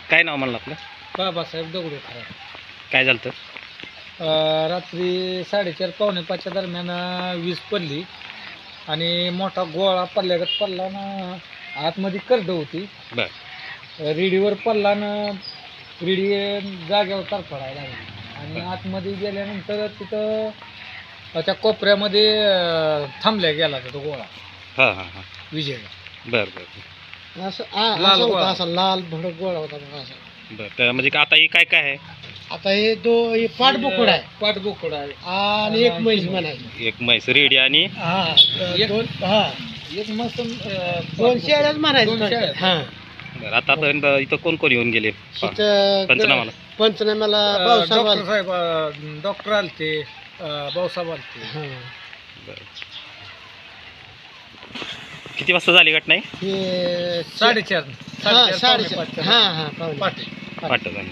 काय नाव म्हणलं आपलं? बाबासाहेब दगडू खरा. काय झालं तर? रात्री 4:30-4:45 दरम्यान वीज पडली आणि मोठा गोळा पडल्यागत पडला ना. आतमध्ये करड होती. बर रिडीवर पडला ना. रिडी जागेवर तरफडायला लागली आणि आतमध्ये गेल्यानंतर तिथं त्या कोपऱ्यामध्ये थांबल्या गेला तो गोळा हां हां हां विजेला. बरं बरं असं लाल होता, असा लाल भडक गोळा होता बघा असा. बरं. तर म्हणजे आता ही काय काय आहे? आता हे पाठबोकड आहे. पाठबोकड आहे आणि एक म्हैस म्हणायची. एक म्हैस, रेडी आणि एक मस्त 2 शेळ्याच म्हणायचं. हां. बरं. आतापर्यंत इथं कोण कोण येऊन गेले पंचनामाला? पंचनाम्याला डॉक्टर साहेब, डॉक्टर आलते, भाऊसाहेब आलते. बरं. किती वाजता झाली घटना? आहे 4:30 पाठ झाली.